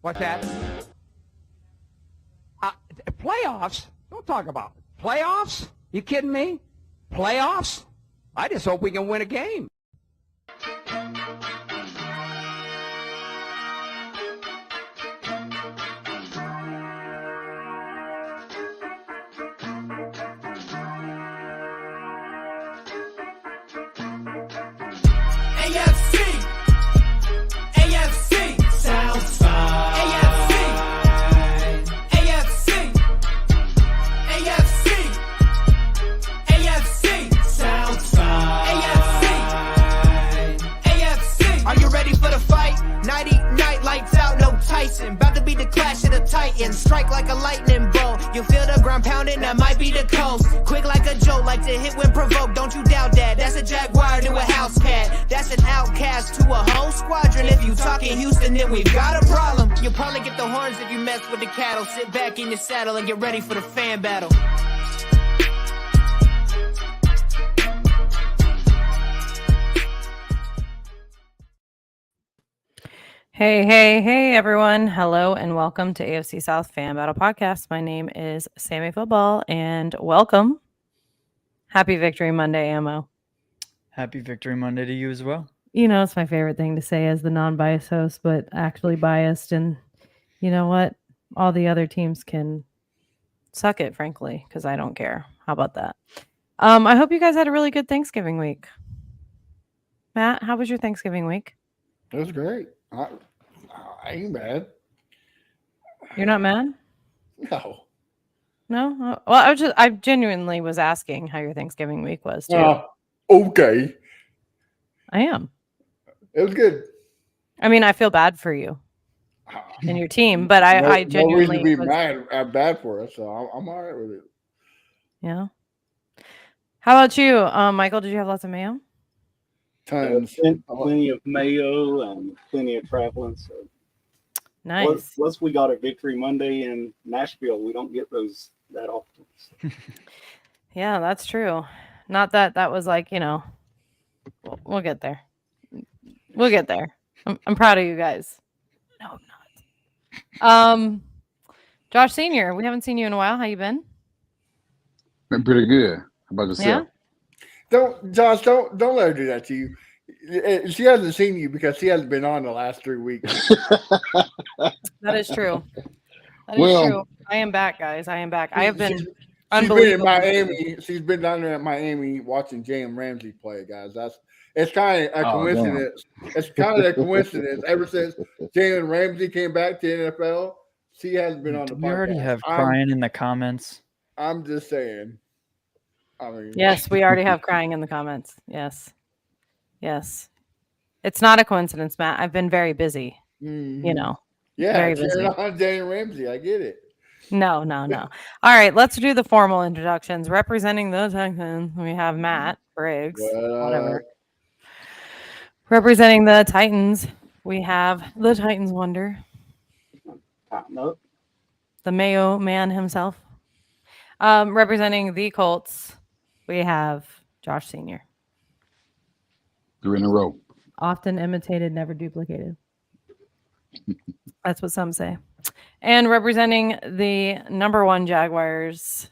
What's that? Playoffs? Don't talk about it. Playoffs? You kidding me? Playoffs? I just hope we can win a game. About to be the clash of the titans. Strike like a lightning bolt. You feel the ground pounding, that might be the coast. Quick like a joke, like to hit when provoked. Don't you doubt that. That's a jaguar to a house cat. That's an outcast to a whole squadron. If you talking Houston, then we've got a problem. You'll probably get the horns if you mess with the cattle. Sit back in your saddle and get ready for the fan battle. Hey, everyone. Hello and welcome to AFC South Fan Battle Podcast. My name is Sammy Football and welcome. Happy Victory Monday, Ammo. Happy Victory Monday to you as well. You know, it's my favorite thing to say as the non-biased host, but actually biased. And you know what? All the other teams can suck it, frankly, because I don't care. How about that? I hope you guys had a really good Thanksgiving week. Matt, how was your Thanksgiving week? It was great. I ain't mad. You're not mad? No. No? Well, I genuinely was asking how your Thanksgiving week was too. Okay. I am. It was good. I mean, I feel bad for you and your team, but I genuinely no reason to be bad for us, so I'm all right with it. Yeah. How about you, Michael? Did you have lots of mayo? Tons. Plenty of mayo and plenty of traveling. So nice. Plus, we got a Victory Monday in Nashville. We don't get those that often. So. Yeah, that's true. Not that was like, you know, we'll get there. We'll get there. I'm proud of you guys. No, I'm not. Josh Senior, we haven't seen you in a while. How you been? Been pretty good. How about yourself? Yeah. Don't let her do that to you. She hasn't seen you because she hasn't been on the last 3 weeks. That is true. That is true. I am back, guys. I am back. I have been unbelievable. She's been in Miami. She's been down there at Miami watching Jalen Ramsey play, guys. It's kind of a coincidence. It's kind of a coincidence. Ever since Jalen Ramsey came back to the NFL, she hasn't been on the podcast. We already have crying in the comments. I'm just saying. I mean, yes, we already have crying in the comments. Yes. It's not a coincidence, Matt. I've been very busy. Mm-hmm. You know. Yeah, very busy. On Jalen Ramsey. I get it. No. All right, let's do the formal introductions. Representing the Titans, we have Matt Briggs. Whatever. Representing the Titans, we have the Titans Wonder. The Mayo Man himself. Representing the Colts, we have Josh Senior. 3 in a row. Often imitated, never duplicated. That's what some say. And representing the #1 Jaguars,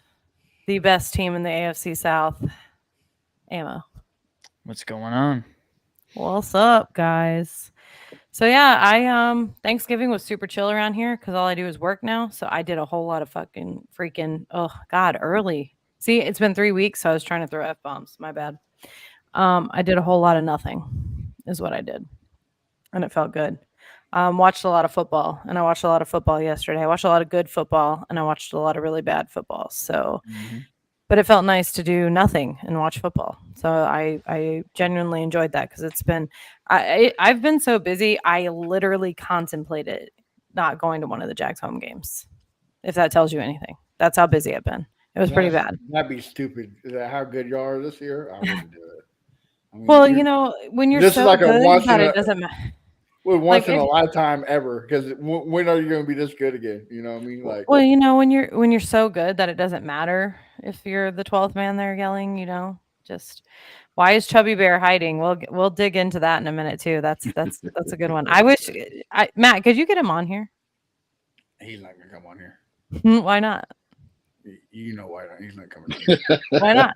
the best team in the AFC South, Ammo. What's going on? What's up, guys? So yeah, Thanksgiving was super chill around here because all I do is work now. So I did a whole lot of early. See, it's been 3 weeks, so I was trying to throw F-bombs. My bad. I did a whole lot of nothing is what I did. And it felt good. Watched a lot of football, and I watched a lot of football yesterday. I watched a lot of good football, and I watched a lot of really bad football. So, but it felt nice to do nothing and watch football. So I genuinely enjoyed that because I've been so busy. I literally contemplated not going to one of the Jags home games. If that tells you anything, that's how busy I've been. It was pretty bad. That'd be stupid. Is that how good you are this year? I wouldn't do it. I mean, well, you know, when you're so like good that it doesn't matter. Well, once in a lifetime ever, because when are you going to be this good again? You know what I mean? Like, well, you know, when you're so good that it doesn't matter if you're the 12th man there yelling. You know, just why is Chubby Bear hiding? We'll dig into that in a minute too. That's a good one. I wish Matt, could you get him on here? He's not gonna come on here. Why not? You know why not? He's not coming on here. Why not?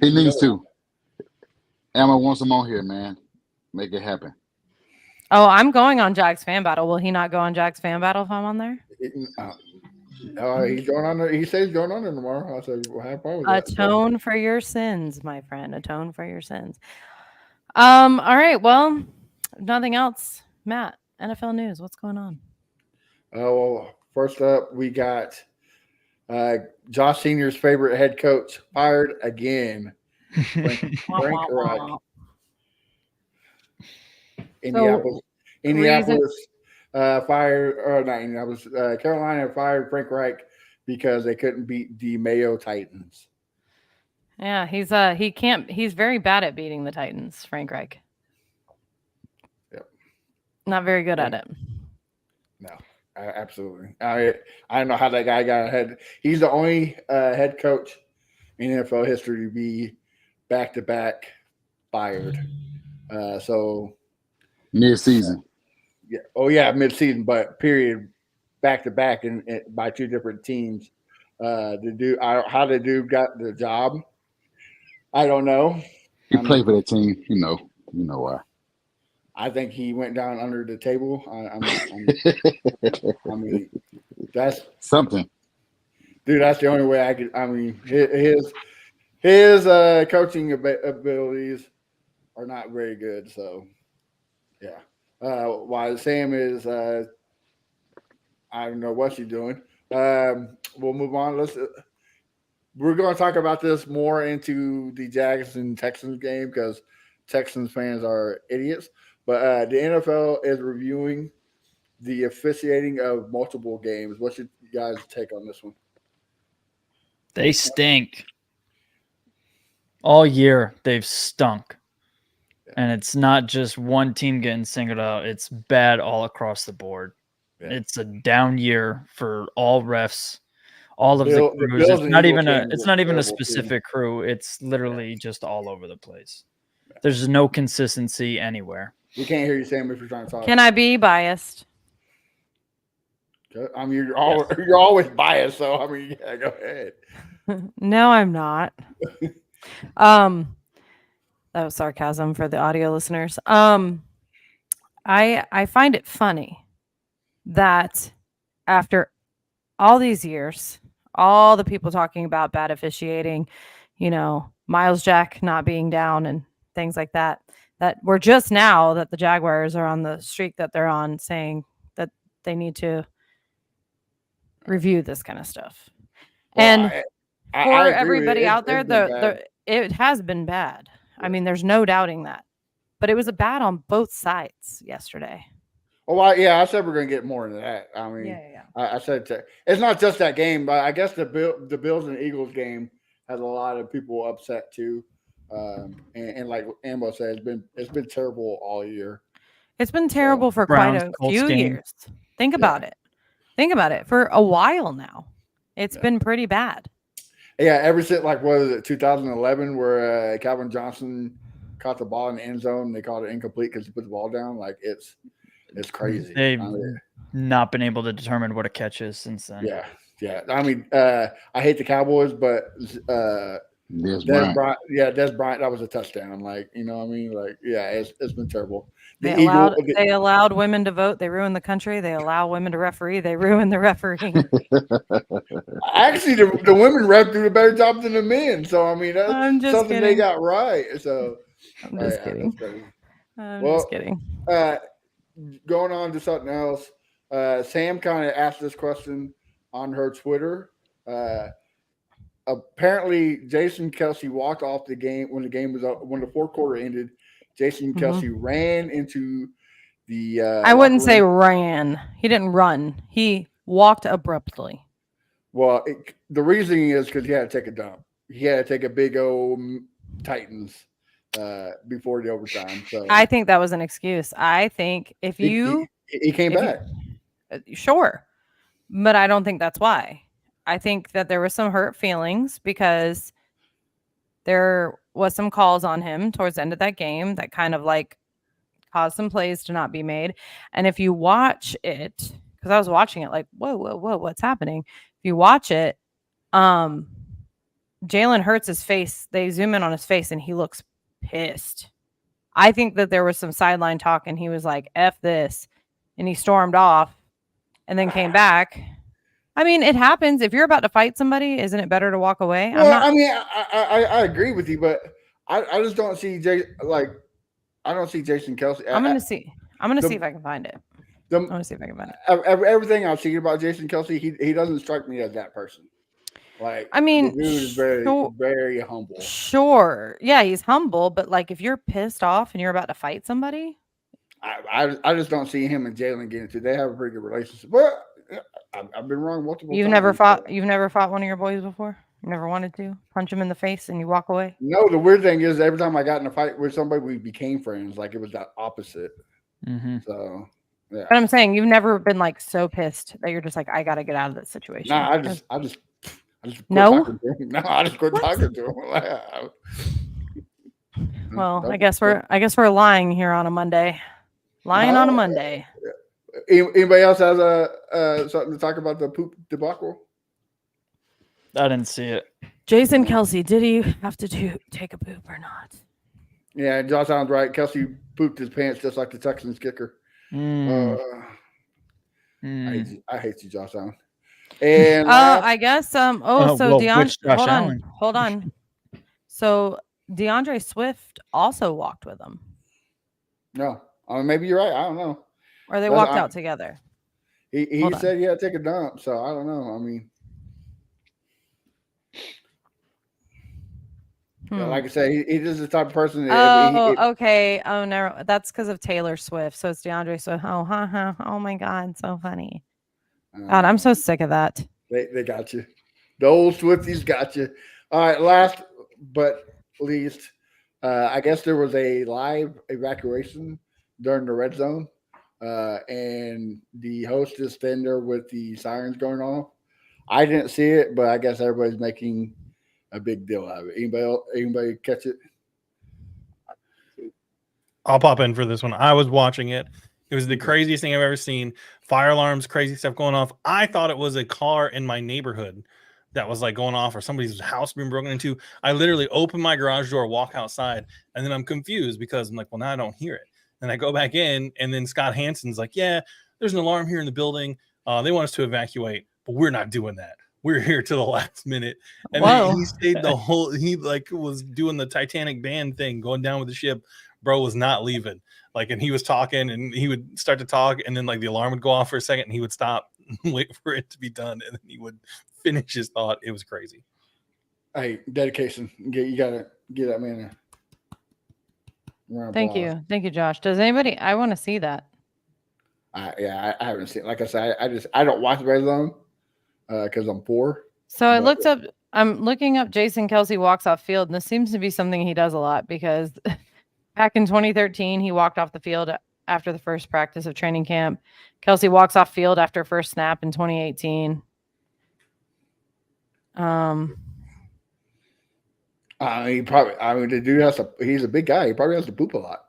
He needs to. Emma wants him on here, man. Make it happen. Oh, I'm going on Jack's fan battle. Will he not go on Jack's fan battle if I'm on there? He's going on there. He says he's going on there tomorrow. I said, well, have fun with that. Atone for your sins, my friend. Atone for your sins. All right. Well, nothing else. Matt, NFL news. What's going on? Well, first up, we got Josh Senior's favorite head coach fired again. Frank Reich. Indianapolis fired, or not Indianapolis, Carolina fired Frank Reich because they couldn't beat the Mayo Titans. Yeah, he's very bad at beating the Titans, Frank Reich. Yep. Not very good at it. No, absolutely. I don't know how that guy got ahead. He's the only head coach in NFL history to be back-to-back fired. So Mid-season. Yeah. Oh yeah, mid-season, but period, back-to-back and by two different teams. How the dude got the job, I don't know. He played for that team. You know why. I think he went down under the table. I mean, that's something. Dude, that's the only way I could. I mean, his coaching abilities are not very good. So, yeah. While Sam is, I don't know what she's doing. We'll move on. We're going to talk about this more into the Jags and Texans game because Texans fans are idiots. But the NFL is reviewing the officiating of multiple games. What's your guys' take on this one? They stink. All year, they've stunk. Yeah. And it's not just one team getting singled out. It's bad all across the board. Yeah. It's a down year for all refs, all of the crews. It's not even a specific crew. It's literally just all over the place. Yeah. There's no consistency anywhere. We can't hear you, Sam, if you're trying to talk. Can I be biased? I mean, you're always biased, so I mean, yeah, go ahead. No, I'm not. That was sarcasm for the audio listeners. I find it funny that after all these years, all the people talking about bad officiating, Miles Jack not being down and things like that we're just now that the Jaguars are on the streak that they're on saying that they need to review this kind of stuff. Well, and for everybody out there, it has been bad. Yeah. I mean, there's no doubting that. But it was bad on both sides yesterday. Oh, I said we're going to get more into that. I mean, yeah. I said it's not just that game, but I guess the Bills and Eagles game has a lot of people upset too. And like Ambo said, it's been terrible all year. It's been terrible for quite a few years. Think about it. Think about it. For a while now, it's been pretty bad. Yeah, ever since 2011, where Calvin Johnson caught the ball in the end zone, they called it incomplete because he put the ball down. It's crazy. They've not been able to determine what a catch is since then. Yeah. I mean, I hate the Cowboys, but Des Bryant, that was a touchdown. You know what I mean? It's been terrible. They allowed women to vote. They ruined the country. They allow women to referee. They ruined the refereeing. Actually, the women ref do a better job than the men. So I mean, that's something kidding. They got right. So I'm just kidding. I'm just kidding. Going on to something else. Sam kind of asked this question on her Twitter. Apparently, Jason Kelce walked off the game when the fourth quarter ended. Jason Kelce ran into the. I wouldn't say ran. He didn't run. He walked abruptly. Well, the reasoning is because he had to take a dump. He had to take a big old Titans before the overtime. So I think that was an excuse. I think if he came back, sure, but I don't think that's why. I think that there were some hurt feelings because there was some calls on him towards the end of that game that kind of caused some plays to not be made. And if you watch it, because I was watching it like, whoa, what's happening? If you watch it, Jalen Hurts' face, they zoom in on his face and he looks pissed. I think that there was some sideline talk and he was like, F this. And he stormed off and then came back. I mean, it happens. If you're about to fight somebody, isn't it better to walk away? Well, I agree with you, but I just don't see I don't see Jason Kelce. I'm gonna see if I can find it. I'm gonna see if I can find it. Everything I've seen about Jason Kelce, he doesn't strike me as that person. Like, I mean, the dude is very humble. Sure, yeah, he's humble, but like if you're pissed off and you're about to fight somebody, I just don't see him and Jalen getting to. They have a pretty good relationship. But I've been wrong multiple times. You've never fought one of your boys before? You never wanted to punch him in the face and you walk away? No, the weird thing is every time I got in a fight with somebody, we became friends. Like, it was that opposite. Mm-hmm. So, yeah. But I'm saying you've never been like so pissed that you're just like, I got to get out of this situation. Nah, I just quit no. talking to him. No, I just quit talking to him. Well, I guess we're lying here on a Monday. On a Monday. Anybody else has something to talk about the poop debacle? I didn't see it. Jason Kelce, did he have to take a poop or not? Yeah, Josh sounds right. Kelce pooped his pants just like the Texans kicker. I hate you, Josh Allen. And I guess hold on. So DeAndre Swift also walked with him. No, maybe you're right. I don't know. Or they walked out together. He said he had to take a dump, so I don't know. I mean, like I said, he's just the type of person. Okay. Oh no, that's because of Taylor Swift. So it's DeAndre Swift. Oh my God, so funny. God, I'm so sick of that. They got you. The old Swifties got you. All right, last but least, I guess there was a live evacuation during the red zone, and the host is standing there with the sirens going off. I didn't see it, but I guess everybody's making a big deal out of it. Anybody catch it? I'll pop in for this one. I was watching it. It was the craziest thing I've ever seen. Fire alarms, crazy stuff going off. I thought it was a car in my neighborhood that was like going off, or somebody's house being broken into. I literally open my garage door, walk outside, and then I'm confused because I'm like, well, now I don't hear it. And I go back in, and then Scott Hansen's like, yeah, there's an alarm here in the building. They want us to evacuate, but we're not doing that. We're here to the last minute. And then he stayed he was doing the Titanic band thing, going down with the ship. Bro was not leaving. And he was talking, and he would start to talk, and then the alarm would go off for a second, and he would stop and wait for it to be done, and then he would finish his thought. It was crazy. Hey, dedication. You gotta get that man Thank you, Josh. Does anybody? I want to see that. I haven't seen it. Like I said, I don't watch red zone because I'm poor. So I'm looking up Jason Kelce walks off field, and this seems to be something he does a lot because back in 2013, he walked off the field after the first practice of training camp. Kelce walks off field after first snap in 2018. The dude he's a big guy. He probably has to poop a lot.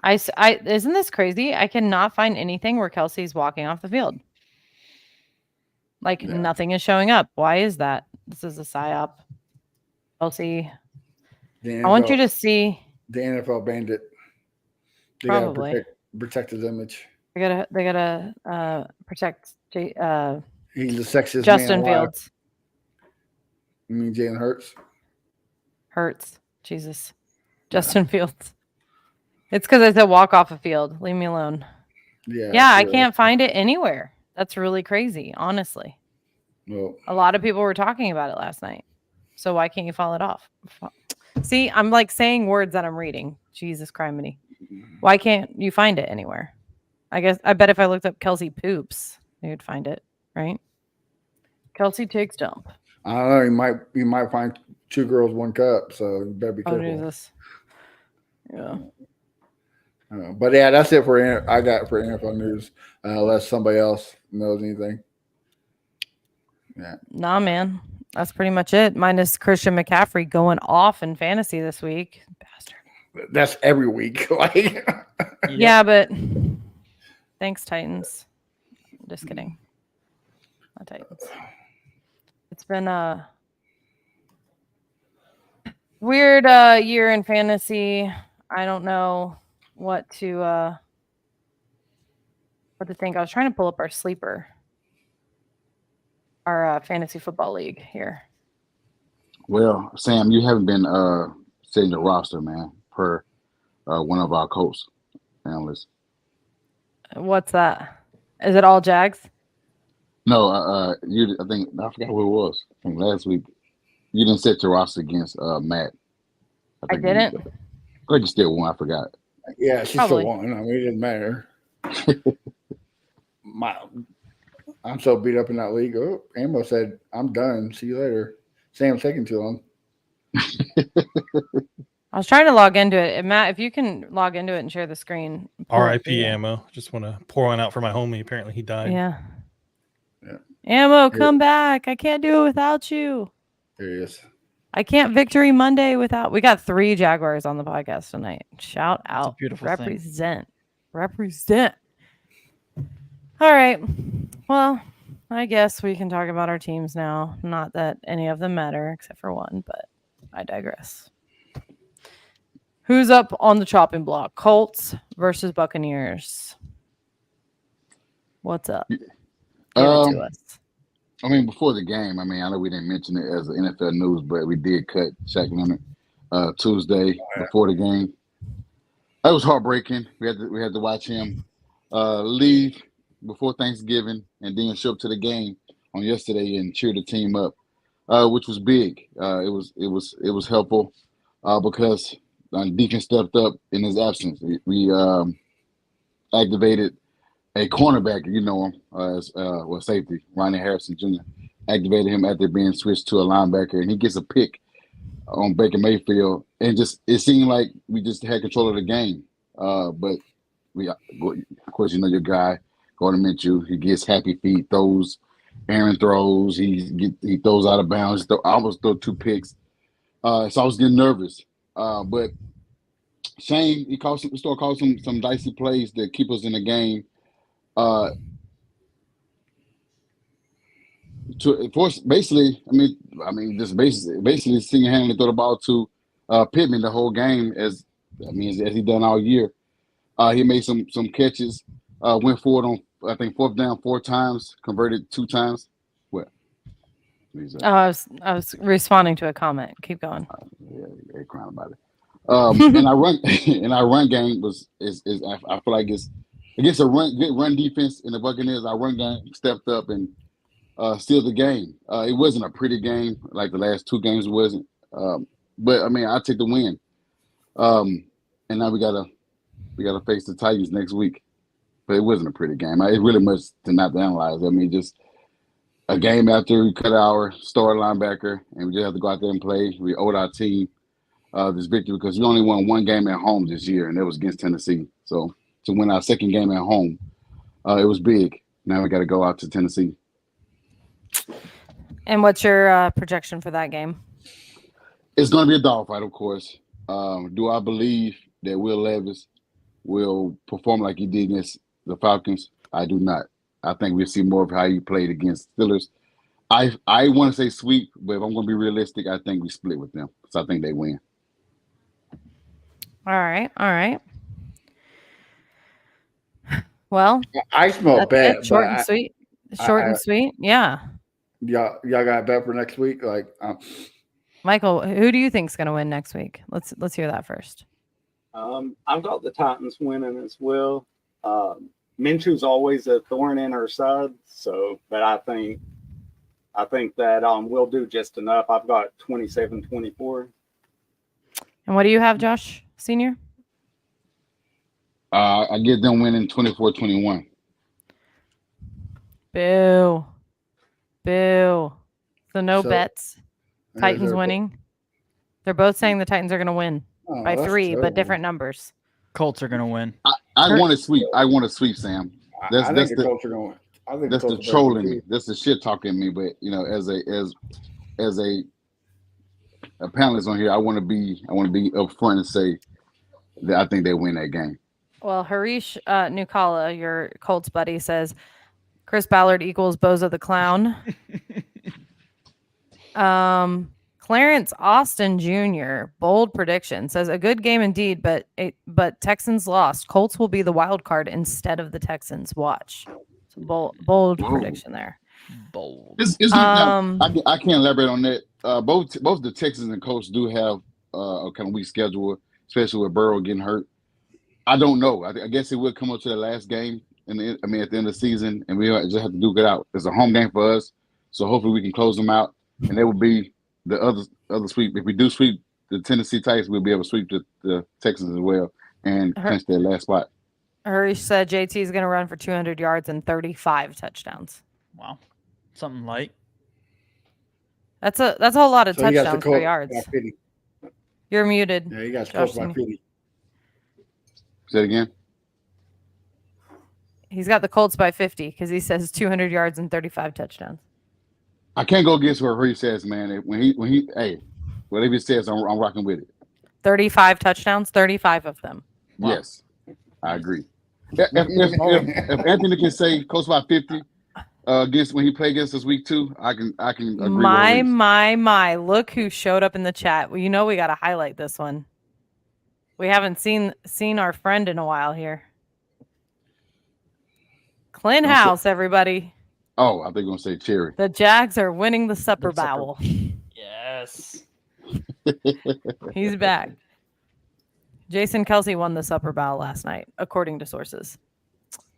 Isn't this crazy? I cannot find anything where Kelce's walking off the field. Nothing is showing up. Why is that? This is a psyop. Kelce. I want you to see. The NFL banned it. They probably gotta protect his image. They gotta protect. He's the sexiest Justin man alive. Fields. You mean Jalen Hurts? Hurts. Jesus. Justin Fields. It's because I said walk off a field. Leave me alone. Yeah, I can't find it anywhere. That's really crazy, honestly. Well, a lot of people were talking about it last night. So why can't you follow it off? See, I'm saying words that I'm reading. Jesus criminy. Why can't you find it anywhere? I bet if I looked up Kelce poops, you would find it, right? Kelce takes dump. I don't know. You might find 2 girls, 1 cup. So you better be careful. Oh, Jesus. Yeah. But yeah, that's it for NFL news. Unless somebody else knows anything. Yeah. Nah, man. That's pretty much it. Minus Christian McCaffrey going off in fantasy this week. Bastard. That's every week. Yeah, but thanks, Titans. Just kidding. Not Titans. It's been a weird year in fantasy. I don't know what to think. I was trying to pull up our sleeper, our fantasy football league here. Well, Sam, you haven't been setting the roster, man, per one of our Colts analysts. What's that? Is it all Jags? No, I forgot who it was. I think last week you didn't set your roster against Matt. I didn't. I think you still won. I forgot. Yeah, she Probably. still won. I mean, it didn't matter. I'm so beat up in that league. Oh, Ambo said, I'm done. See you later. Sam's taking too long. I was trying to log into it. Matt, if you can log into it and share the screen. R.I.P. Ammo. Just want to pour one out for my homie. Apparently he died. Yeah. Ammo, come back. I can't do it without you. There he is. I can't Victory Monday without. We got 3 Jaguars on the podcast tonight. Shout out. beautiful Represent. Represent. All right. Well, I guess we can talk about our teams now. Not that any of them matter except for one, but I digress. Who's up on the chopping block? Colts versus Buccaneers. What's up? Give it to us. I mean, before the game, I know we didn't mention it as NFL news, but we did cut Shaq Leonard Tuesday before the game. That was heartbreaking. We had to watch him leave before Thanksgiving and then show up to the game on yesterday and cheer the team up, which was big. It was helpful because Deacon stepped up in his absence. We activated a cornerback, you know him, as safety, Ronnie Harrison Jr. Activated him after being switched to a linebacker, and he gets a pick on Baker Mayfield, and it seemed like we just had control of the game. But we, of course, you know your guy, Gordon Minshew. He gets happy feet, throws, Aaron throws, he throws out of bounds. I almost threw 2 picks, so I was getting nervous. But Shane, he started calling some dicey plays that keep us in the game. Basically single-handedly throw the ball to Pittman the whole game as he done all year. He made some catches, went forward on I think 4th down 4 times, converted 2 times. What? I was responding to a comment. Keep going. Yeah, they're crying about it. And our run game I feel like it's against a good run defense in the Buccaneers. Our run game stepped up and steal the game. It wasn't a pretty game like the last 2 games wasn't. But I take the win. And now we gotta face the Titans next week. But it wasn't a pretty game. It's really much to not to analyze. Just a game after we cut our star linebacker and we just have to go out there and play. We owed our team this victory because we only won 1 game at home this year, and it was against Tennessee. So to win our 2nd game at home, it was big. Now we got to go out to Tennessee. And what's your projection for that game? It's going to be a dogfight, of course. Do I believe that Will Levis will perform like he did against the Falcons? I do not. I think we'll see more of how he played against Steelers. I want to say sweep, but if I'm going to be realistic, I think we split with them. So I think they win. All right. Well, I smell bad. Short and sweet. And sweet. Yeah. Y'all got bet for next week? Michael, who do you think's going to win next week? Let's hear that first. I've got the Titans winning as well. Minshew's always a thorn in her side, but I think that we'll do just enough. I've got 27-24. And what do you have, Josh Senior? I get them winning 24-21. Boo. So no bets. Titans winning. They're both saying the Titans are going to win by 3, but different numbers. Colts are going to win. I want to sweep. I want to sweep, Sam. I think the Colts are going to win. That's the troll in me. That's the shit talking in me. But as a panelist on here, I want to be upfront and say that I think they win that game. Well, Harish Nukala, your Colts buddy, says Chris Ballard equals Bozo the Clown. Clarence Austin Jr. bold prediction says a good game indeed, but Texans lost. Colts will be the wild card instead of the Texans. Watch. So bold Whoa. prediction there. Bold. I can't elaborate on that. Both the Texans and Colts do have a kind of weak schedule, especially with Burrow getting hurt. I don't know. I guess it will come up to the last game, at the end of the season, and we just have to duke it out. It's a home game for us, so hopefully we can close them out, and that will be the other sweep. If we do sweep the Tennessee Titans, we'll be able to sweep the Texans as well and clinch that last spot. Harish said JT is going to run for 200 yards and 35 touchdowns. Wow, something light. That's a whole lot of So he got the touchdowns for Colts yards. by 50. You're muted. Yeah, you got Josh, Colts by 50. Say it again. He's got the Colts by 50 because he says 200 yards and 35 touchdowns. I can't go against what he says, man. When he whatever he says, I'm rocking with it. 35 touchdowns, 35 of them. Wow. Yes, I agree. If Anthony can say close by 50 against when he played against us week 2, I can agree. My! Look who showed up in the chat. Well, you know we got to highlight this one. We haven't seen our friend in a while here. Clint House, everybody. Oh, I think you're gonna say Cherry. The Jags are winning the Supper Bowl. Yes. He's back. Jason Kelsey won the Supper Bowl last night, according to sources.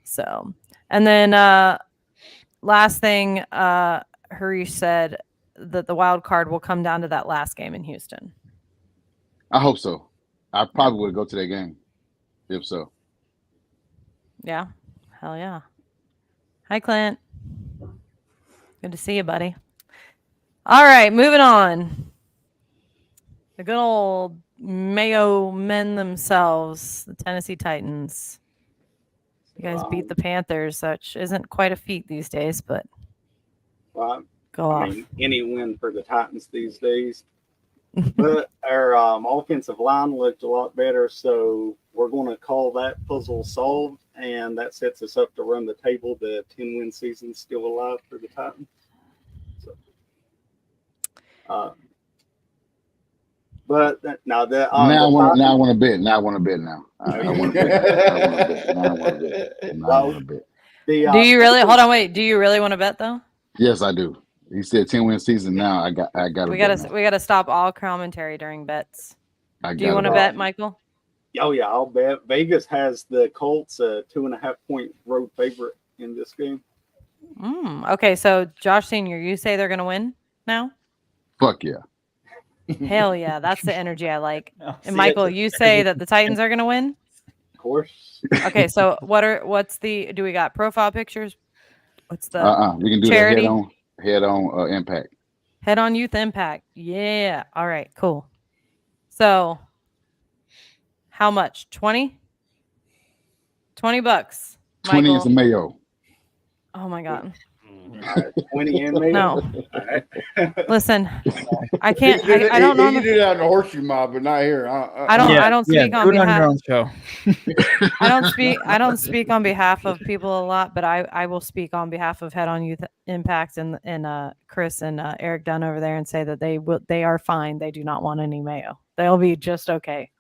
So, and then last thing, Harish said that the wild card will come down to that last game in Houston. I hope so. I probably would go to that game, if so. Yeah. Hell yeah. Hi, Clint. Good to see you, buddy. All right, moving on. The good old Mayo men themselves, the Tennessee Titans. You guys beat the Panthers, which isn't quite a feat these days, but Well, go off. I mean, any win for the Titans these days. But our offensive line looked a lot better, so we're going to call that puzzle solved, and that sets us up to run the table. The 10-win season's still alive for the Titans. So, but now that now I want to bet. Now I want to bet. Now I want to bet. Do you really? Hold on, wait. Do you really want to bet though? Yes, I do. He said 10-win season. Now I got. We gotta stop all commentary during bets. Do you want to bet, Michael? Oh yeah, I'll bet. Vegas has the Colts a 2.5-point road favorite in this game. Okay, so Josh Senior, you say they're gonna win now? Fuck yeah. Hell yeah, that's the energy I like. And Michael, you say that the Titans are gonna win? Of course. Okay, so do we got profile pictures? What's the we can do charity? Head on impact. Head on youth impact. Yeah. All right, cool. So how much? 20? $20. 20 Michael. is a Mayo. Oh my God. 20 and Mayo. No. Right. Listen, I can't. I don't know. You can do that in the horseshoe mob, but not here. I don't speak on behalf. Your own show. I don't speak on behalf of people a lot, but I will speak on behalf of Head on Youth Impact and Chris and Eric Dunn over there and say that they are fine. They do not want any mayo. They'll be just okay.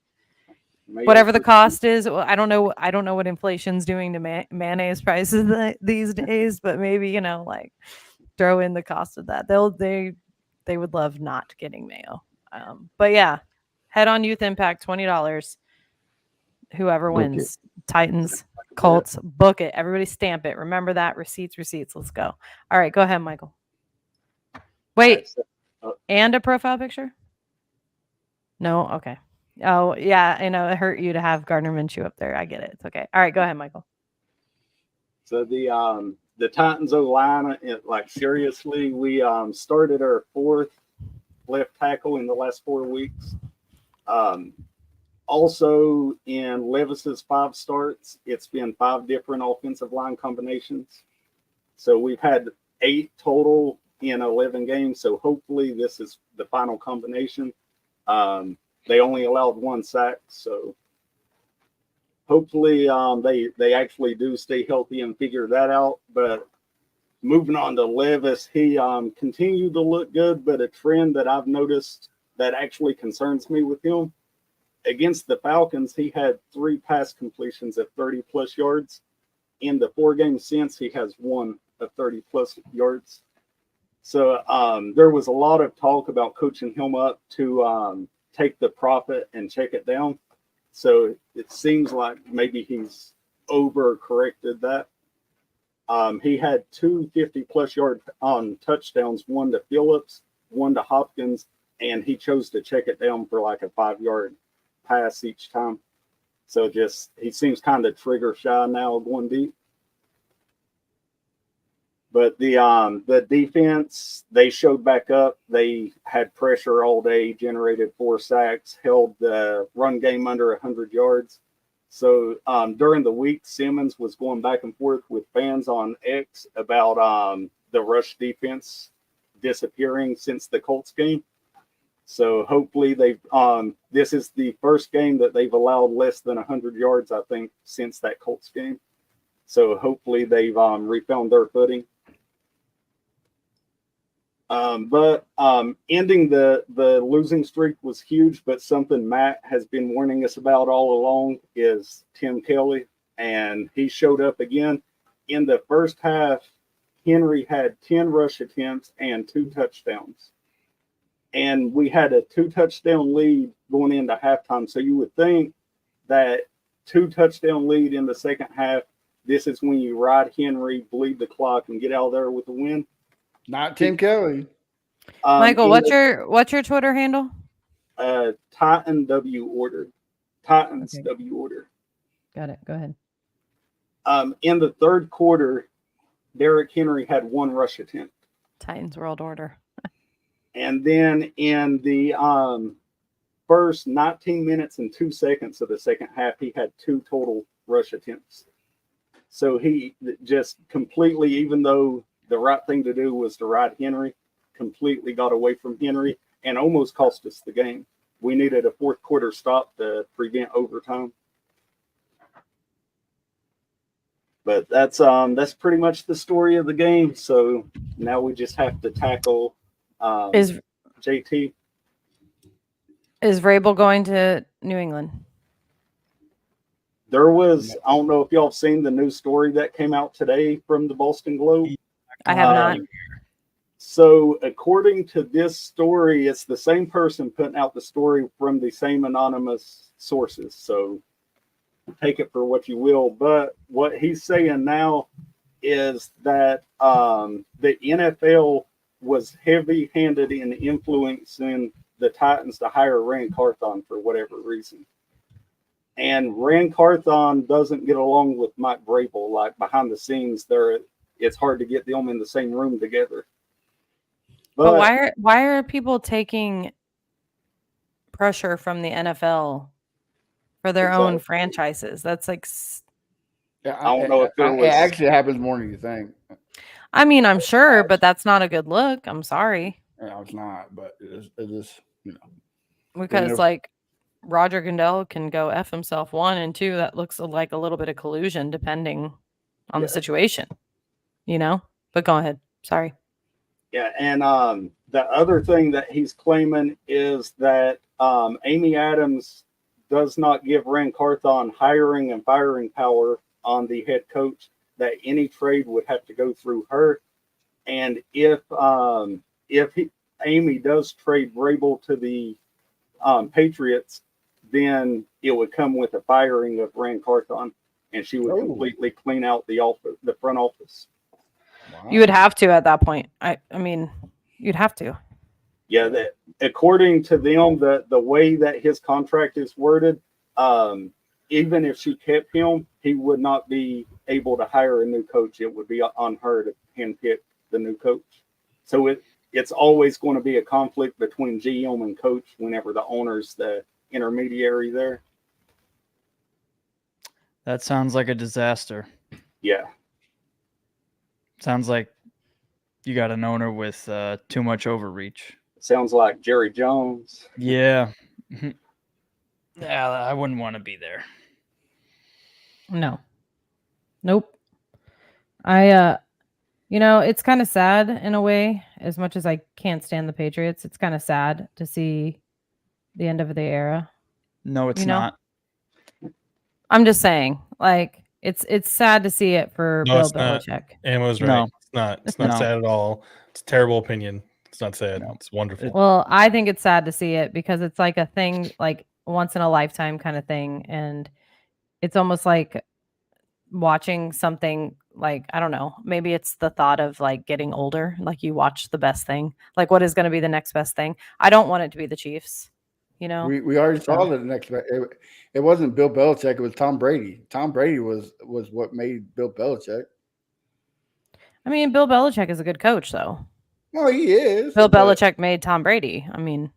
Whatever the cost is, I don't know what inflation's doing to mayonnaise prices these days, but maybe like throw in the cost of that. They would love not getting mayo. But yeah, Head on Youth Impact, $20. Whoever wins, Titans, Colts, book it. Everybody stamp it. Remember that. Receipts. Let's go. All right, go ahead, Michael. Wait, and a profile picture? No? Okay. Oh, yeah, I know it hurt you to have Gardner Minshew up there. I get it. It's okay. All right, go ahead, Michael. So the Titans O-line, seriously, we started our 4th left tackle in the last 4 weeks. Also, in Levis's 5 starts, it's been 5 different offensive line combinations. So we've had 8 total in 11 games. So hopefully this is the final combination. They only allowed 1 sack, so hopefully they actually do stay healthy and figure that out. But moving on to Levis, he continued to look good, but a trend that I've noticed that actually concerns me with him, against the Falcons, he had 3 pass completions of 30-plus yards. In the 4 games since, he has 1 of 30-plus yards. So there was a lot of talk about coaching him up to take the profit and check it down. So it seems like maybe he's overcorrected that. He had 2 50-plus yard touchdowns, 1 to Phillips, 1 to Hopkins, and he chose to check it down for like a 5-yard pass each time. So just he seems kind of trigger shy now going deep. But the defense, they showed back up. They had pressure all day, generated 4 sacks, held the run game under 100 yards. So during the week, Simmons was going back and forth with fans on X about the rush defense disappearing since the Colts game. So hopefully this is the first game that they've allowed less than 100 yards, I think, since that Colts game. So hopefully they've refound their footing. But ending the losing streak was huge, but something Matt has been warning us about all along is Tim Kelly, and he showed up again. In the first half, Henry had 10 rush attempts and 2 touchdowns. And we had a 2-touchdown lead going into halftime. So you would think that 2-touchdown lead in the second half, this is when you ride Henry, bleed the clock, and get out of there with a win. Not Tim Kelly. Michael, what's your Twitter handle? Titan W Order. Titans Okay. W Order. Got it. Go ahead. In the third quarter, Derrick Henry had 1 rush attempt. Titans World Order. And then in the first 19 minutes and 2 seconds of the second half, he had 2 total rush attempts. So he just completely, even though the right thing to do was to ride Henry, completely got away from Henry and almost cost us the game. We needed a fourth quarter stop to prevent overtime. But that's pretty much the story of the game. So now we just have to tackle JT. Is Vrabel going to New England? There was, I don't know if y'all have seen the news story that came out today from the Boston Globe. I have not. So according to this story, it's the same person putting out the story from the same anonymous sources. So take it for what you will. But what he's saying now is that the NFL was heavy-handed in influencing the Titans to hire Rand Carthon for whatever reason. And Rand Carthon doesn't get along with Mike Vrabel. Like behind the scenes, it's hard to get them in the same room together. But why are people taking pressure from the NFL for their own franchises? That's like, Yeah, I don't know if it actually happens more than you think. I mean, I'm sure, but that's not a good look. I'm sorry. No, it's not, but it is, Because like Roger Goodell can go F himself, 1, and 2, that looks like a little bit of collusion depending on the situation, but go ahead. Sorry. Yeah. And the other thing that he's claiming is that Amy Adams does not give Rand Carthon hiring and firing power on the head coach, that any trade would have to go through her. And if Amy does trade Vrabel to the Patriots, then it would come with a firing of Rand Carthon, and she would completely clean out the front office. Wow. You would have to at that point. I mean, you'd have to. Yeah, according to them, the way that his contract is worded, even if she kept him, he would not be able to hire a new coach. It would be on her to handpick the new coach. So it's always going to be a conflict between GM and coach whenever the owner's the intermediary there. That sounds like a disaster. Yeah. Sounds like you got an owner with too much overreach. Sounds like Jerry Jones. Yeah. Yeah, I wouldn't want to be there. No. Nope. It's kind of sad in a way. As much as I can't stand the Patriots, it's kind of sad to see the end of the era. No, it's You know? not. I'm just saying, like, it's sad to see it for No, Bill it's not. Belichick. Ammo's right. No. It's not. It's not No. sad at all. It's a terrible opinion. It's not sad. No. It's wonderful. Well, I think it's sad to see it because it's like a thing, like once in a lifetime kind of thing, and it's almost like watching something like, I don't know, maybe it's the thought of like getting older, like you watch the best thing, like what is going to be the next best thing. I don't want it to be the Chiefs, you know. We already saw the next. It wasn't Bill Belichick. It was Tom Brady. Tom Brady was what made Bill Belichick. I mean, Bill Belichick is a good coach, though. Well, he is. Bill Belichick made Tom Brady. I mean,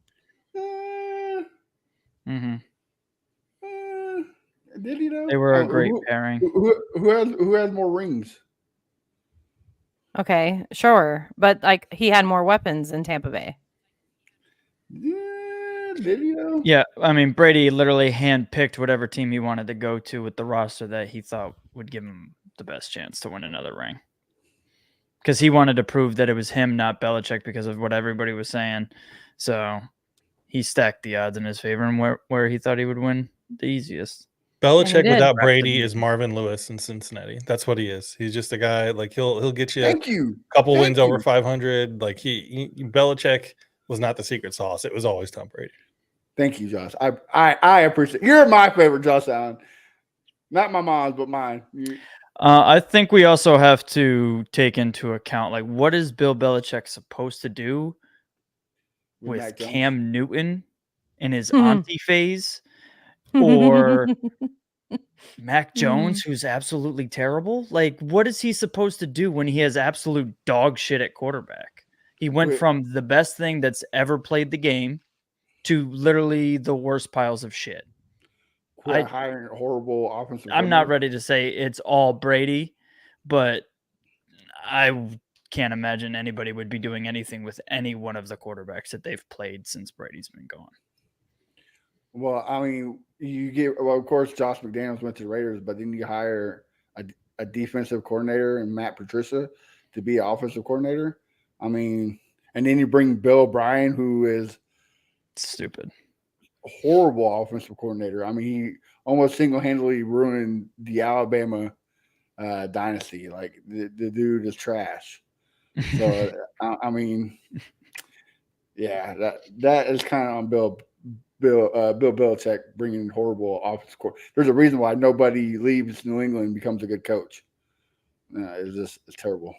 did he though? They were a great pairing. Who has more rings? okay, sure, but like he had more weapons in Tampa Bay. Yeah, did he though? Yeah, I mean, Brady literally handpicked whatever team he wanted to go to with the roster that he thought would give him the best chance to win another ring. Because he wanted to prove that it was him, not Belichick, because of what everybody was saying. So he stacked the odds in his favor and where he thought he would win the easiest. Belichick without Brady is Marvin Lewis in Cincinnati. That's what he is. He's just a guy like he'll get you a couple wins over 500. Like Belichick was not the secret sauce. It was always Tom Brady. Thank you, Josh. I appreciate. You're my favorite, Josh Allen. Not my mom's, but mine. I think we also have to take into account, like, what is Bill Belichick supposed to do with Cam Newton in his auntie phase, or Mac Jones, who's absolutely terrible? Like, what is he supposed to do when he has absolute dog shit at quarterback? He went from the best thing that's ever played the game to literally the worst piles of shit. Hiring horrible offensive. I'm not ready to say it's all Brady, but I can't imagine anybody would be doing anything with any one of the quarterbacks that they've played since Brady's been gone. Well, I mean, of course, Josh McDaniels went to the Raiders, but then you hire a defensive coordinator and Matt Patricia to be an offensive coordinator. I mean, and then you bring Bill O'Brien, who is stupid. Horrible offensive coordinator. I mean, he almost single-handedly ruined the Alabama dynasty. Like the dude is trash. So I mean, yeah, that is kind of on Bill Belichick bringing horrible offensive coordinator. There's a reason why nobody leaves New England and becomes a good coach. It's terrible.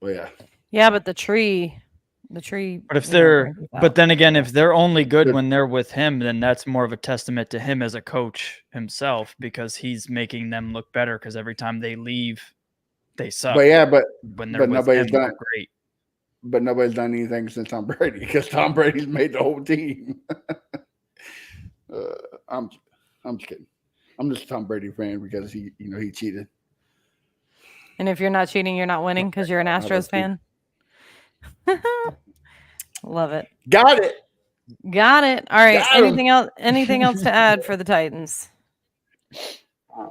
But yeah, but the tree. But if but then again, if they're only good when they're with him, then that's more of a testament to him as a coach himself, because he's making them look better. Because every time they leave, they suck. But when they're with him, they're great. But nobody's done anything since Tom Brady, because Tom Brady's made the whole team. I'm just kidding. I'm just a Tom Brady fan because he cheated. And if you're not cheating, you're not winning because you're an Astros fan. Love it. Got it. All right. Anything else to add for the Titans?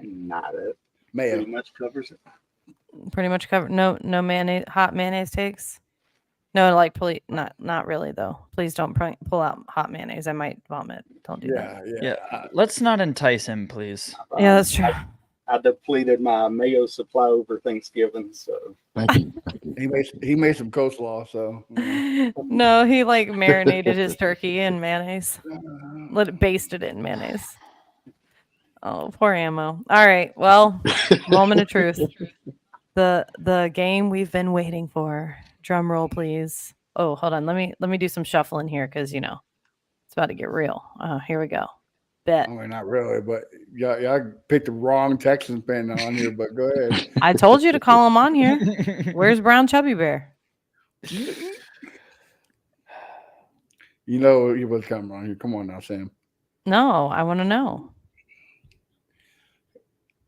Not it. Mayo pretty much covers it. Pretty much covered. No mayonnaise, hot mayonnaise takes. No, like please, not really though. Please don't pull out hot mayonnaise. I might vomit. Don't do that. Yeah. Let's not entice him, please. Yeah, that's true. I depleted my mayo supply over Thanksgiving, so thank you. He made some coleslaw, so no, he like marinated his turkey in mayonnaise. Basted it in mayonnaise. Oh, poor Ammo. All right, well, moment of truth. The game we've been waiting for. Drum roll, please. Oh, hold on. Let me do some shuffling here because it's about to get real. Here we go. Bet. I mean, not really, but y'all picked the wrong Texans fan on here, but go ahead. I told you to call him on here. Where's Brown Chubby Bear? You know he was coming on here. Come on now, Sam. No, I want to know.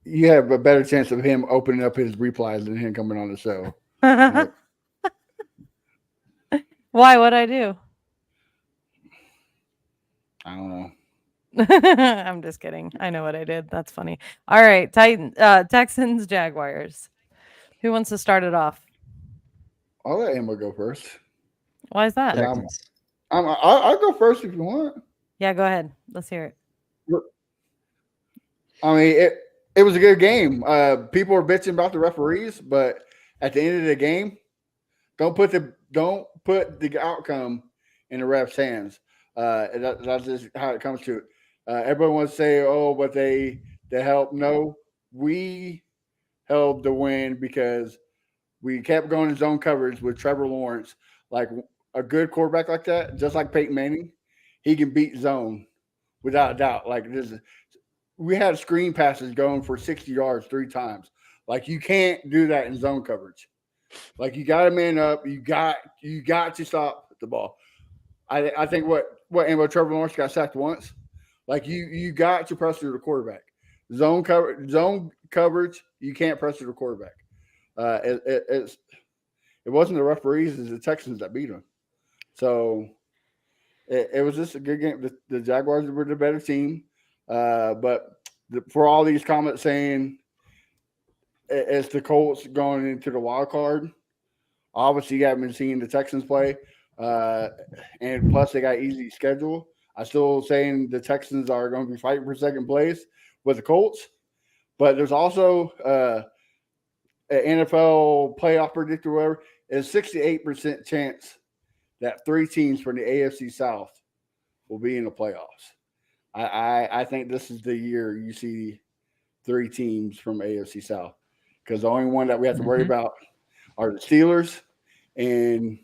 You have a better chance of him opening up his replies than him coming on the show. Why? What'd I do? I don't know. I'm just kidding. I know what I did. That's funny. All right, Texans, Jaguars. Who wants to start it off? I'll let Emma go first. Why is that? Texans. I'll go first if you want. Yeah, go ahead. Let's hear it. I mean, it was a good game. People were bitching about the referees, but at the end of the game, don't put the outcome in the refs' hands. That's just how it comes to it. Everyone wants to say, "Oh, but they helped." No, we held the win because we kept going in zone coverage with Trevor Lawrence. Like a good quarterback like that, just like Peyton Manning, he can beat zone without a doubt. Like we had screen passes going for 60 yards 3 times. Like you can't do that in zone coverage. Like you got to man up. You got to stop the ball. I think what Trevor Lawrence got sacked once. Like you got to pressure the quarterback. Zone coverage. You can't pressure the quarterback. It wasn't the referees, it's the Texans that beat them. So it was just a good game. The Jaguars were the better team, but for all these comments saying it's the Colts going into the wild card, obviously you haven't been seeing the Texans play, and plus they got easy schedule. I'm still saying the Texans are going to be fighting for second place with the Colts, but there's also an NFL playoff predictor, whatever, is 68% chance that 3 teams from the AFC South will be in the playoffs. I think this is the year you see 3 teams from AFC South, because the only one that we have to worry about are the Steelers, and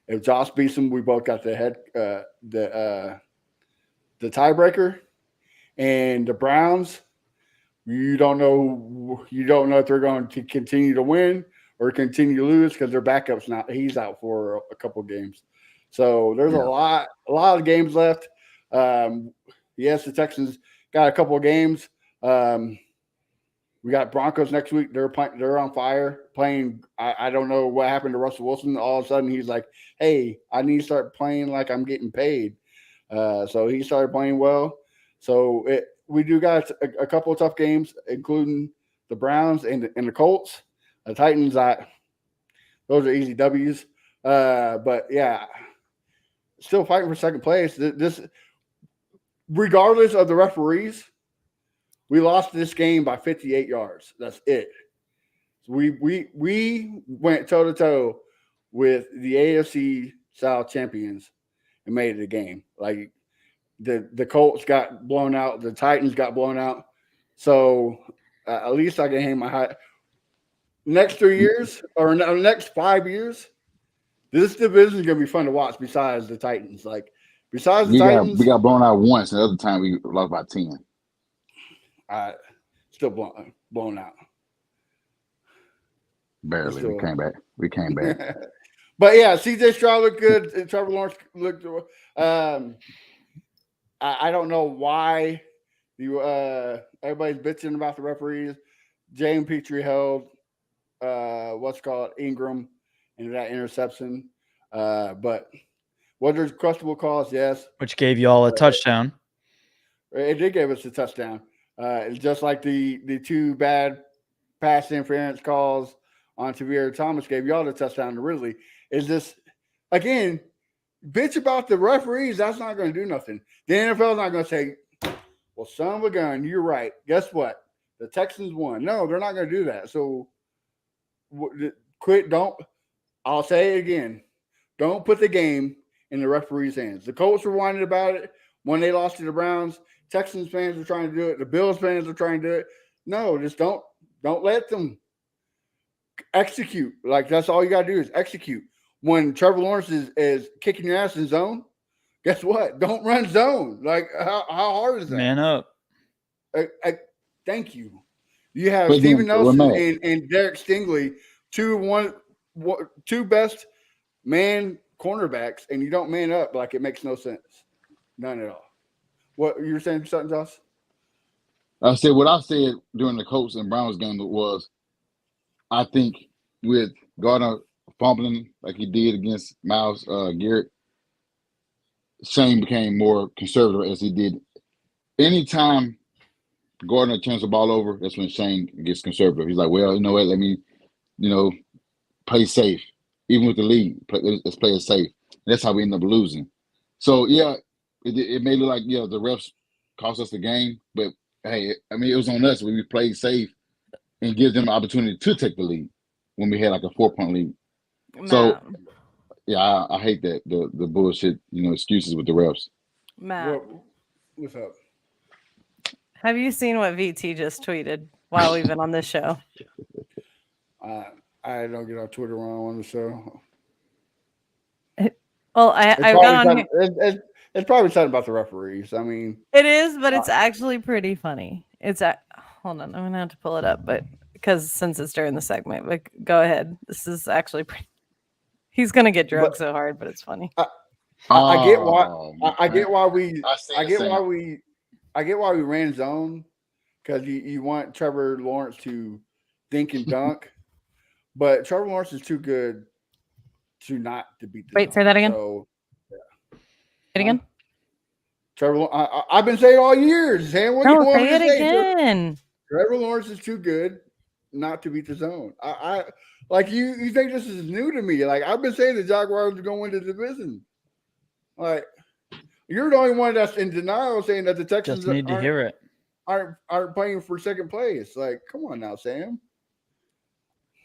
if Josh beats them, we both got the tiebreaker, and the Browns. You don't know if they're going to continue to win or continue to lose because their backup's not. He's out for a couple of games, so there's a lot of games left. Yes, the Texans got a couple of games. We got Broncos next week. They're on fire playing. I don't know what happened to Russell Wilson. All of a sudden, he's like, "Hey, I need to start playing like I'm getting paid." So he started playing well. So we do got a couple of tough games, including the Browns and the Colts. The Titans, those are easy W's. But yeah, still fighting for second place. This, regardless of the referees, we lost this game by 58 yards. That's it. So we went toe to toe with the AFC South champions and made it a game. Like the Colts got blown out, the Titans got blown out. So at least I can hang my hat. Next 3 years or next 5 years, this division is gonna be fun to watch. Besides the Titans, Titans, we got blown out once, and the other time we lost by 10. Still blown out. Barely. We came back. But yeah, CJ Stroud looked good. And Trevor Lawrence looked. I don't know why everybody's bitching about the referees. James Petrie held Ingram into that interception. But what there's questionable calls, yes. Which gave you all a touchdown. It did give us a touchdown. It's just like the 2 bad pass interference calls on Tavierre Thomas gave y'all the touchdown to Ridley. Is this, again, bitch about the referees, that's not going to do nothing. The NFL is not going to say, well, son of a gun, you're right. Guess what? The Texans won. No, they're not going to do that. So I'll say it again. Don't put the game in the referee's hands. The Colts were whining about it when they lost to the Browns. Texans fans are trying to do it. The Bills fans are trying to do it. No, just don't let them execute. Like, that's all you got to do is execute. When Trevor Lawrence is kicking your ass in zone, guess what? Don't run zone. Like, how hard is that? Man up. Thank you. You have Steven Nelson and Derek Stingley, two best man cornerbacks, and you don't man up. Like, it makes no sense. None at all. What you were saying something, Josh? I said what I said during the Colts and Browns game was, I think with Gardner fumbling like he did against Myles Garrett, Shane became more conservative as he did. Anytime Gardner turns the ball over, that's when Shane gets conservative. He's like, well, you know what? Let me, play safe. Even with the lead, let's play it safe. And that's how we end up losing. So, yeah, it may look like, the refs cost us the game. But, hey, it was on us when we played safe and give them the opportunity to take the lead when we had like a 4-point lead. Matt, So, yeah, I hate that, the bullshit, excuses with the refs. Matt, What's up? have you seen what VT just tweeted while we've been on this show? I don't get on Twitter when I'm on the show. Well, I've got on here. It's probably something about the referees. I mean, It is, but it's actually pretty funny. Hold on, I'm gonna have to pull it up, but because since it's during the segment, but go ahead. This is actually pretty. He's gonna get drugged so hard, but it's funny. I get why we ran zone, because you want Trevor Lawrence to dink and dunk, but Trevor Lawrence is too good to beat the Wait, zone. say that again. So, Say it again. Trevor, I've been saying all years, Sam. What do you want me to say? Again. Trevor Lawrence is too good not to beat the zone. I like you think this is new to me. Like, I've been saying the Jaguars are going to win the division. Like, you're the only one that's in denial saying that the Texans just need to hear it. Aren't playing for second place. Like, come on now, Sam.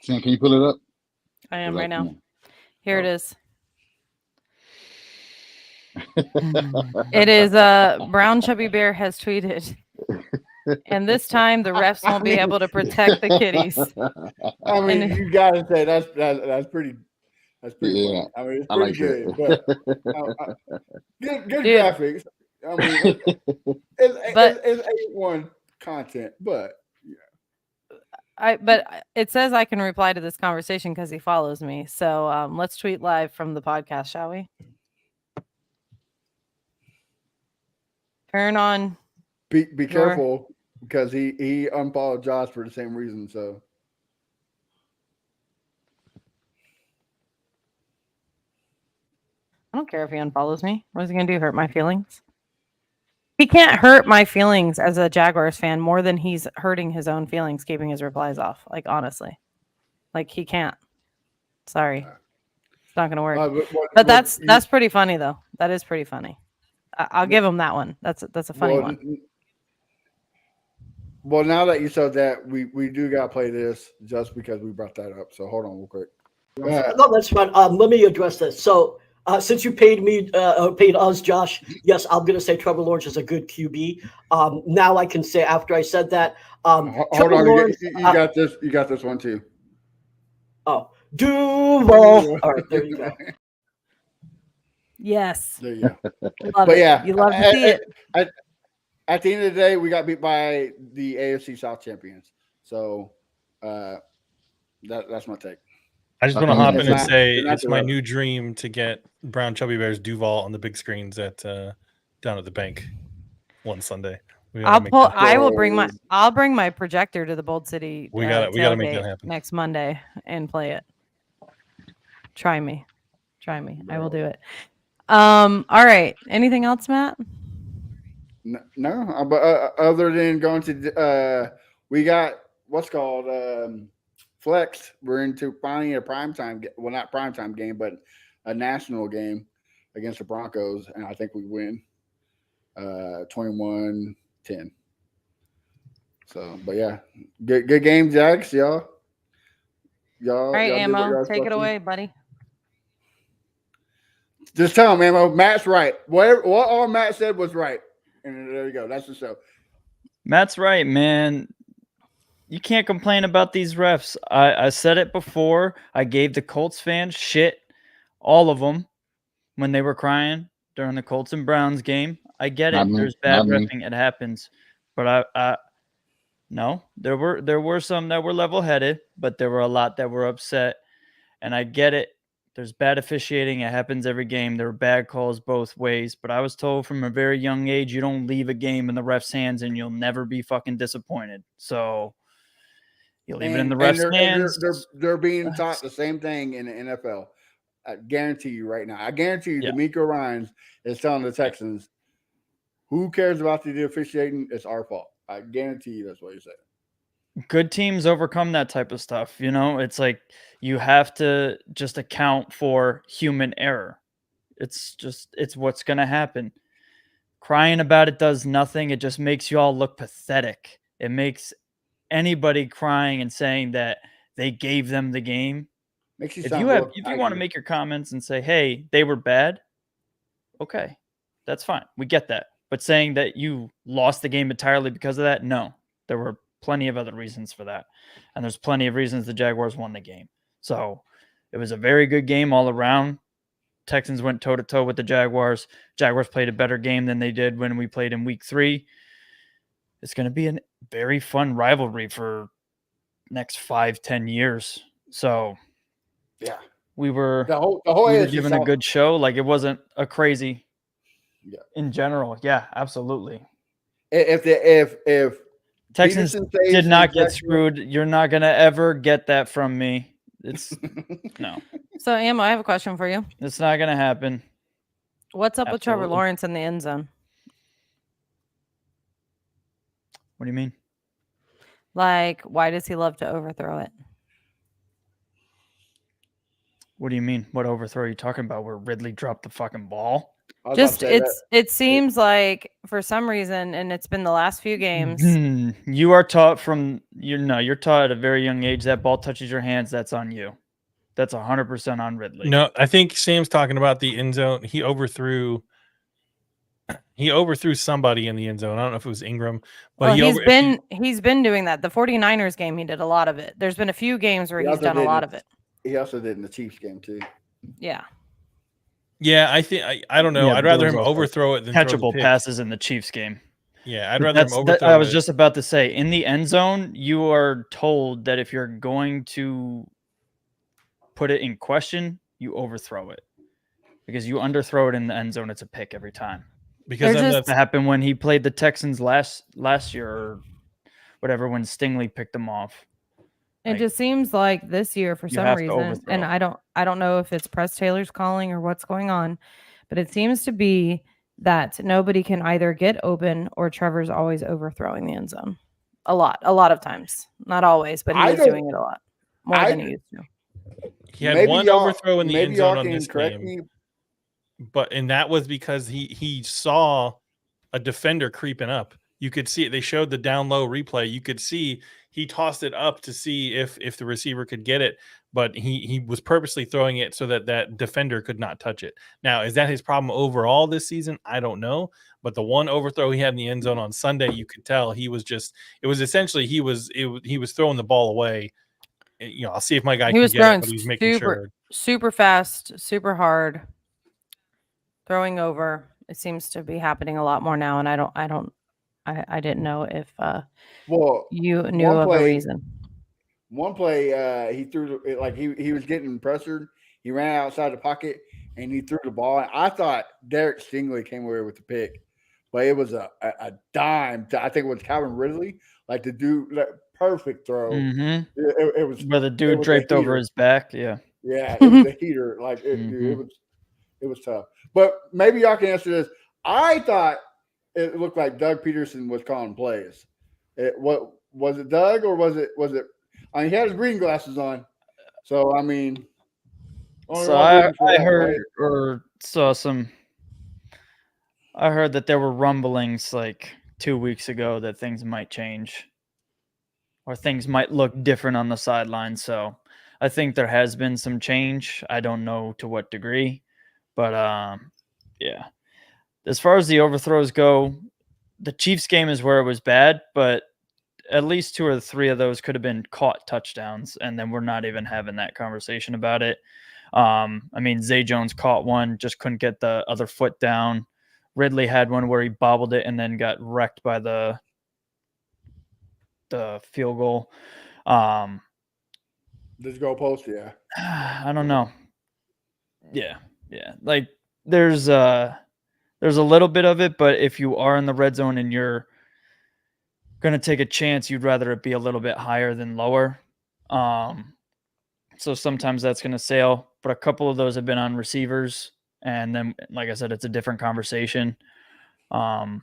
Sam, can you pull it up? I am right now. Here it is. It is Brown Chubby Bear has tweeted. And this time the refs won't be able to protect the kitties. I mean, you gotta say that's pretty. That's pretty. Yeah, funny. I mean, it's I pretty like good. that. But good Dude. graphics. I mean, it's A1 content, but but it says I can reply to this conversation because he follows me. So let's tweet live from the podcast, shall we? Turn on. Be careful, because he unfollowed Josh for the same reason. So I don't care if he unfollows me. What is he gonna do? Hurt my feelings? He can't hurt my feelings as a Jaguars fan more than he's hurting his own feelings, keeping his replies off. Like, honestly, like, he can't. Sorry, it's not gonna work. But that's pretty funny though. That is pretty funny. I'll give him that one. That's a funny one. Well, now that you said that, we do got to play this just because we brought that up. So hold on real quick. No, that's fine. Let me address this. So since you paid us, Josh, yes, I'm going to say Trevor Lawrence is a good QB. Now I can say, after I said that, hold on, Lawrence, you got this. You got this one too. Oh, Duval. All right, there you go. Yes. There you go. Love But it. yeah, You love to see it. At the end of the day, we got beat by the AFC South champions. So that's my take. I just want to hop in and not- say they're not it's the my Rebels. new dream to get Brown Chubby Bears Duval on the big screens at down at the bank one Sunday. I'll bring my projector to the Bold City. We gotta make that happen next Monday and play it. Try me. I will do it. All right. Anything else, Matt? No, but other than going to we got what's called flex. We're into finally a primetime, well, not primetime game, but a national game against the Broncos, and I think we win 21-10. So, but yeah, good game, Jags, y'all. All right, y'all Ammo, take it away, buddy. Just tell him, Ammo. Matt's right. What all Matt said was right. And there you go. That's the show. Matt's right, man. You can't complain about these refs. I said it before. I gave the Colts fans shit, all of them, when they were crying during the Colts and Browns game. I get it. There's bad refing. It happens. But no, there were some that were level-headed, but there were a lot that were upset. And I get it. There's bad officiating. It happens every game. There were bad calls both ways. But I was told from a very young age, you don't leave a game in the ref's hands and you'll never be fucking disappointed. So you leave it in the ref's hands. They're being taught the same thing in the NFL. I guarantee you right now. I guarantee you, Yeah. D'Amico Ryans is telling the Texans, "Who cares about the officiating? It's our fault." I guarantee you, that's what he said. Good teams overcome that type of stuff. You know, it's like you have to just account for human error. It's what's going to happen. Crying about it does nothing. It just makes you all look pathetic. It makes anybody crying and saying that they gave them the game. Makes you If sound you real want to make your comments and say, "Hey, they were bad," okay, that's fine. We get that. But saying that you lost the game entirely because of that, no. There were plenty of other reasons for that. And there's plenty of reasons the Jaguars won the game. So it was a very good game all around. Texans went toe-to-toe with the Jaguars. Jaguars played a better game than they did when we played in week 3. It's going to be a very fun rivalry for next 5-10 years. So yeah, we were the whole we were AFC given a South- good show. Like, it wasn't a crazy Yeah. in general. Yeah, absolutely. If Texans Peterson stays did in not get Jacksonville- screwed. You're not going to ever get that from me. It's no. So, Emma, I have a question for you. It's not going to happen. What's up with Trevor Absolutely. Lawrence in the end zone? What do you mean? Like, why does he love to overthrow it? What do you mean? What overthrow are you talking about? Where Ridley dropped the fucking ball? I was about Just to say that. it seems like for some reason, and it's been the last few games. You are taught you're taught at a very young age that ball touches your hands, that's on you. That's 100% on Ridley. No, I think Sam's talking about the end zone. He overthrew somebody in the end zone. I don't know if it was Ingram, but Well, he's been doing that. The 49ers game, he did a lot of it. There's been a few games where He he's also done a did lot it. of it. He also did in the Chiefs game too. Yeah. Yeah, I think I don't know. Yeah, I'd but rather there him was also overthrow it than throw the catchable pick. passes in the Chiefs game. Yeah, I'd But rather him overthrow I was it. just about to say, in the end zone, you are told that if you're going to put it in question, you overthrow it. Because you underthrow it in the end zone, it's a pick every time. Because They're then just- that's That happened when he played the Texans last year or whatever, when Stingley picked him off. It Like, just seems like this year for you some have to reason, and overthrow. I don't know if it's Press Taylor's calling or what's going on, but it seems to be that nobody can either get open or Trevor's always overthrowing the end zone. A lot of times. Not always, but he is doing it a lot. More than he used to. he had Maybe one y'all- overthrow in the maybe end zone y'all on can this correct game. me. And that was because he saw a defender creeping up. You could see it. They showed the down low replay. You could see he tossed it up to see if the receiver could get it, but he was purposely throwing it so that defender could not touch it. Now, is that his problem overall this season? I don't know. But the one overthrow he had in the end zone on Sunday, you could tell he was essentially he was throwing the ball away. You know, I'll see if my guy He can was get it, throwing but he's making sure. super fast, super hard, throwing over. It seems to be happening a lot more now, and I didn't know if Well, you knew one of a play- reason. One play, he threw like he was getting pressured. He ran outside the pocket and he threw the ball. And I thought Derek Stingley came away with the pick, but it was a dime. I think it was Calvin Ridley, like the dude, perfect throw. Mm-hmm. It was Where the it dude was a draped over heater. his back. Yeah. Yeah, it was a heater. Like dude, Mhm. it was tough. But maybe y'all can answer this. I thought it looked like Doug Peterson was calling plays. What was it, Doug, or was it? I mean, he had his reading glasses on, so I mean. only So one I reason for that, heard right? or saw some. I heard that there were rumblings like 2 weeks ago that things might change, or things might look different on the sideline. So I think there has been some change. I don't know to what degree, but yeah. As far as the overthrows go, the Chiefs game is where it was bad, but at least 2 or 3 of those could have been caught touchdowns, and then we're not even having that conversation about it. I mean, Zay Jones caught one, just couldn't get the other foot down. Ridley had one where he bobbled it and then got wrecked by the field goal. This goalpost, yeah. I don't know. Yeah. Like there's a little bit of it, but if you are in the red zone and you're going to take a chance, you'd rather it be a little bit higher than lower. So sometimes that's going to sail. but a couple of those have been on receivers. And then, like I said, it's a different conversation. But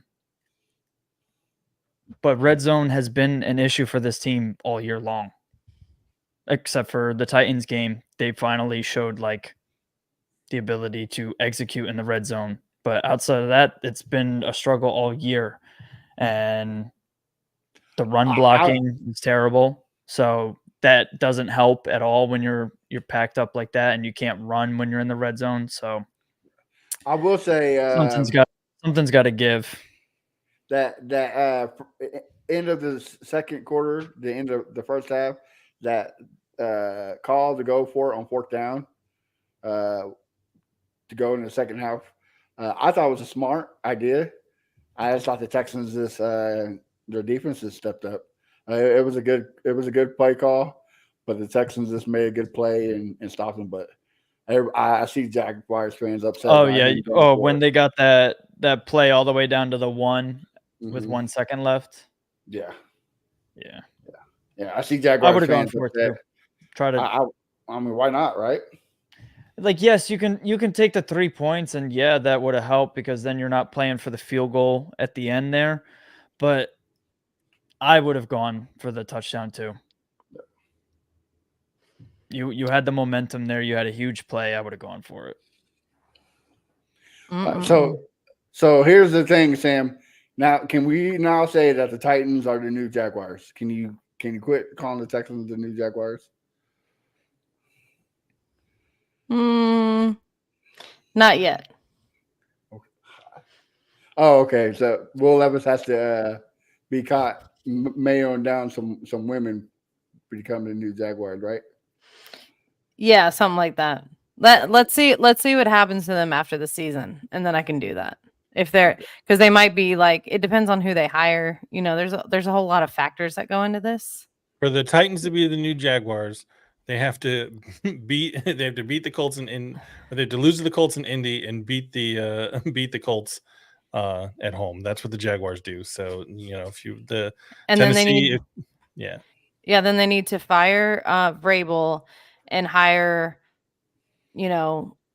red zone has been an issue for this team all year long, except for the Titans game. They finally showed like the ability to execute in the red zone. But outside of that, it's been a struggle all year. And the run blocking is terrible. So that doesn't help at all when you're packed up like that and you can't run when you're in the red zone. So I will say something's got to give. That end of the second quarter, the end of the first half, that call to go for it on fourth down, to go in the second half, I thought it was a smart idea. I just thought the Texans their defense has stepped up. It was a good play call, but the Texans just made a good play and stopped them. But I see Jaguars fans upset. Oh yeah. Oh, when they got that play all the way down to the 1 with 1 second left. Yeah. Yeah. Yeah. I see Jaguars. I would have gone for it too. Try to. I mean, why not? Right. Like, yes, you can take the 3 points, and yeah, that would have helped because then you're not playing for the field goal at the end there. But I would have gone for the touchdown too. You had the momentum there. You had a huge play. I would have gone for it. So here's the thing, Sam. Now, can we now say that the Titans are the new Jaguars? Can you quit calling the Texans the new Jaguars? Not yet. Oh, okay. So Will Levis has to be caught mayoing down some women becoming the new Jaguars, right? Yeah, something like that. Let's see what happens to them after the season, and then I can do that. If they're, because they might be like, it depends on who they hire. You know, there's a whole lot of factors that go into this. For the Titans to be the new Jaguars, they have to beat the Colts or they have to lose to the Colts in Indy and beat the Colts at home. That's what the Jaguars do. So then they need then they need to fire Vrabel and hire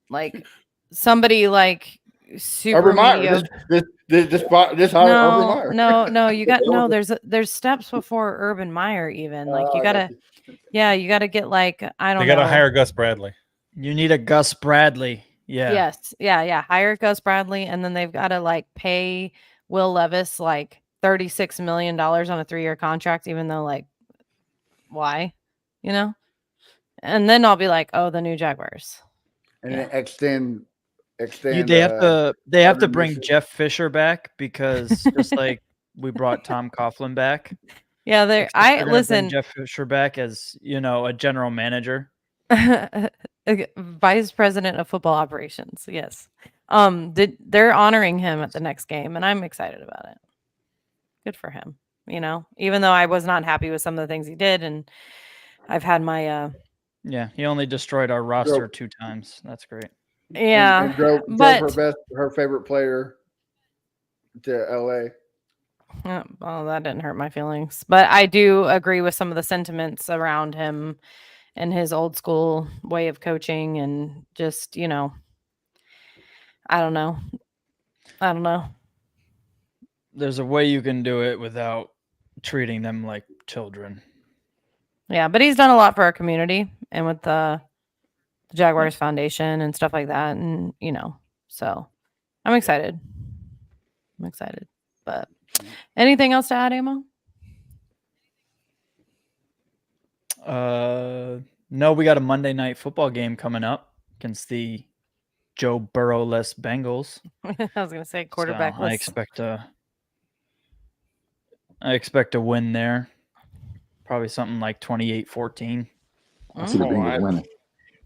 like somebody like super Urban Meyer. This Urban Meyer. No, you got there's steps before Urban Meyer even. Like you gotta get like They gotta hire Gus Bradley. You need a Gus Bradley. Yeah. Yes. Yeah. Hire Gus Bradley, and then they've got to like pay Will Levis like $36 million on a 3-year contract, even though like why? And then I'll be like, oh, the new Jaguars. And then extend. They have to bring Jeff Fisher back because just like we brought Tom Coughlin back. Yeah, listen. Jeff Fisher back as a general manager, vice president of football operations. Yes, they're honoring him at the next game, and I'm excited about it. Good for him. Even though I was not happy with some of the things he did, and I've had my yeah, he only destroyed our roster 2 times. That's great. Yeah, and drove her favorite player to LA. Well, that didn't hurt my feelings, but I do agree with some of the sentiments around him and his old school way of coaching, and just I don't know. There's a way you can do it without treating them like children. Yeah, but he's done a lot for our community and with the Jaguars Foundation and stuff like that, and so I'm excited. But anything else to add, Amo? No, we got a Monday night football game coming up against the Joe Burrow-less Bengals. I was gonna say quarterback. So I expect a win there. Probably something like 28-14. I see the Bengals winning.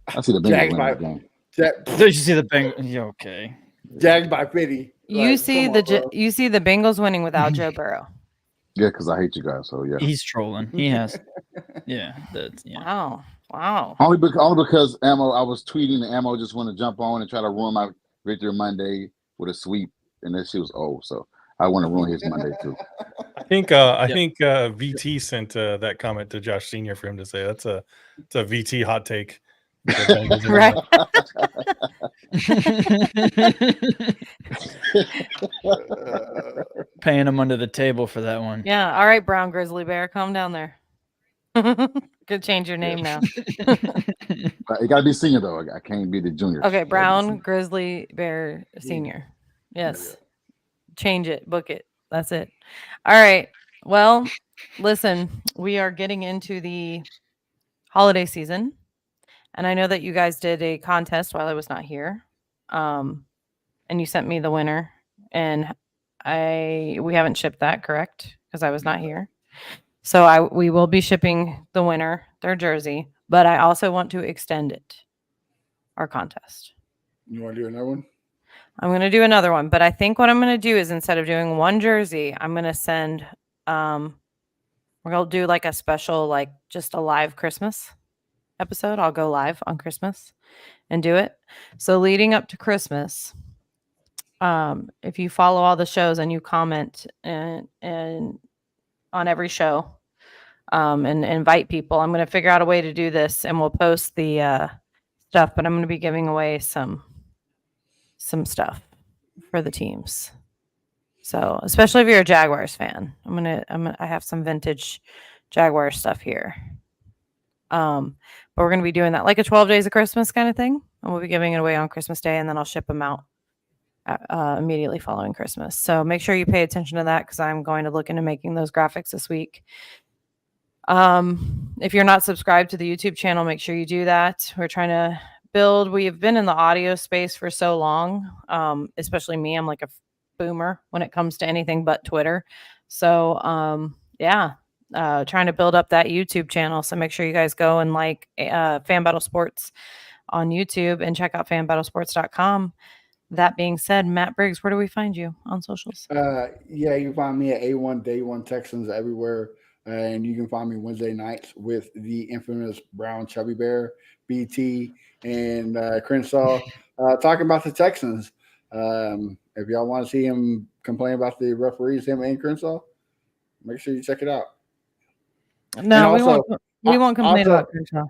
I see the Bengals winning the game. Did you see the Bengals? Okay. Jagged by 50. You see the Bengals winning without Joe Burrow. Yeah, because I hate you guys. So yeah, he's trolling. He has. Yeah. Wow. Only because Ammo. I was tweeting and Ammo just want to jump on and try to ruin my victory Monday with a sweep, and that shit was old. So I want to ruin his Monday too. I think VT sent that comment to Josh Senior for him to say it's a VT hot take Right. Paying him under the table for that one. Yeah. All right, brown grizzly bear, calm down there. Could change your name now. It got to be senior though. I can't be the junior. Okay, brown grizzly bear senior. Yes. Change it, book it. That's it. All right. Well, listen, we are getting into the holiday season, and I know that you guys did a contest while I was not here, and you sent me the winner, and we haven't shipped that, correct? Because I was not here. So we will be shipping the winner their jersey, but I also want to extend it, our contest. You want to do another one? I'm going to do another one, but I think what I'm going to do is instead of doing one jersey, I'm going to send, we're going to do like a special, like just a live Christmas episode. I'll go live on Christmas and do it. So leading up to Christmas, if you follow all the shows and you comment and on every show, and invite people, I'm going to figure out a way to do this, and we'll post the stuff, but I'm going to be giving away some stuff for the teams. So, especially if you're a Jaguars fan, I have some vintage Jaguar stuff here. But we're going to be doing that like a 12 days of Christmas kind of thing, and we'll be giving it away on Christmas Day, and then I'll ship them out immediately following Christmas. So make sure you pay attention to that, because I'm going to look into making those graphics this week. If you're not subscribed to the YouTube channel, make sure you do that. We're trying to build. We've been in the audio space for so long, especially me. I'm like a boomer when it comes to anything but Twitter. So, trying to build up that YouTube channel. So make sure you guys go and like Fan Battle Sports on YouTube and check out fanbattlesports.com. That being said, Matt Briggs, where do we find you on socials? You can find me at A1 Day One Texans everywhere. And you can find me Wednesday nights with the infamous Brown Chubby Bear, BT, and Crenshaw talking about the Texans. If y'all want to see him complain about the referees, him and Crenshaw, make sure you check it out. No, we won't complain about Crenshaw.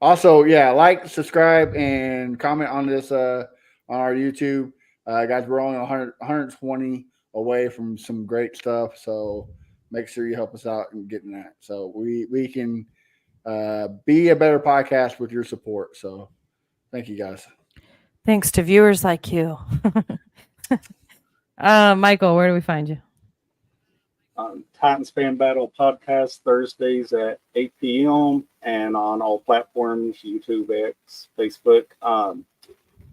Also, like, subscribe, and comment on this on our YouTube. Guys, we're only 120 away from some great stuff, so make sure you help us out in getting that. So we can be a better podcast with your support. So thank you, guys. Thanks to viewers like you. Michael, where do we find you? Titans Fan Battle Podcast, Thursdays at 8 p.m. and on all platforms, YouTube, X, Facebook.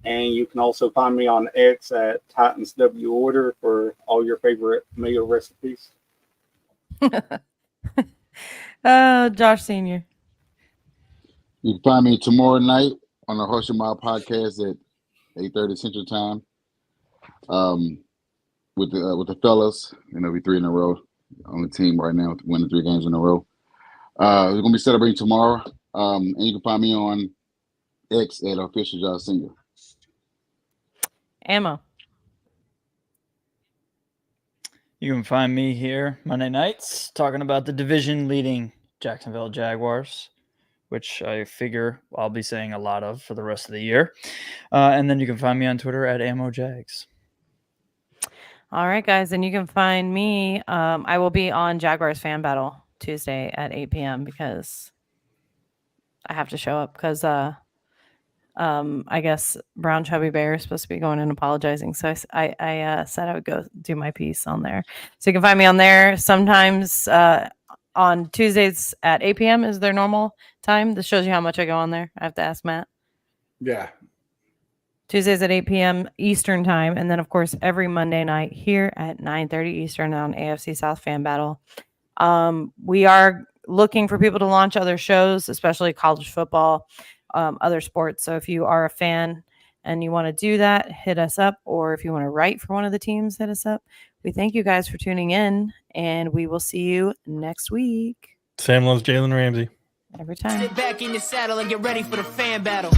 And you can also find me on X at Titans W Order for all your favorite meal recipes. Josh Senior. You can find me tomorrow night on the Horse and Mile podcast at 8:30 Central Time. With the fellas, we 3 in a row on the team right now, winning 3 games in a row. We're gonna be celebrating tomorrow. And you can find me on X at Official Josh Senior. Ammo. You can find me here Monday nights talking about the division-leading Jacksonville Jaguars, which I figure I'll be saying a lot of for the rest of the year. And then you can find me on Twitter at AmmoJags. All right, guys. And you can find me. I will be on Jaguars Fan Battle Tuesday at 8 p.m. because I have to show up because I guess Brown Chubby Bear is supposed to be going and apologizing. So I said I would go do my piece on there. So you can find me on there. Sometimes on Tuesdays at 8 p.m. is their normal time. This shows you how much I go on there. I have to ask Matt. Yeah. Tuesdays at 8 p.m. Eastern time. And then, of course, every Monday night here at 9:30 Eastern on AFC South Fan Battle. We are looking for people to launch other shows, especially college football, other sports. So if you are a fan and you want to do that, hit us up. Or if you want to write for one of the teams, hit us up. We thank you guys for tuning in, and we will see you next week. Sam loves Jalen Ramsey. Every time. Sit back in your saddle and get ready for the fan battle.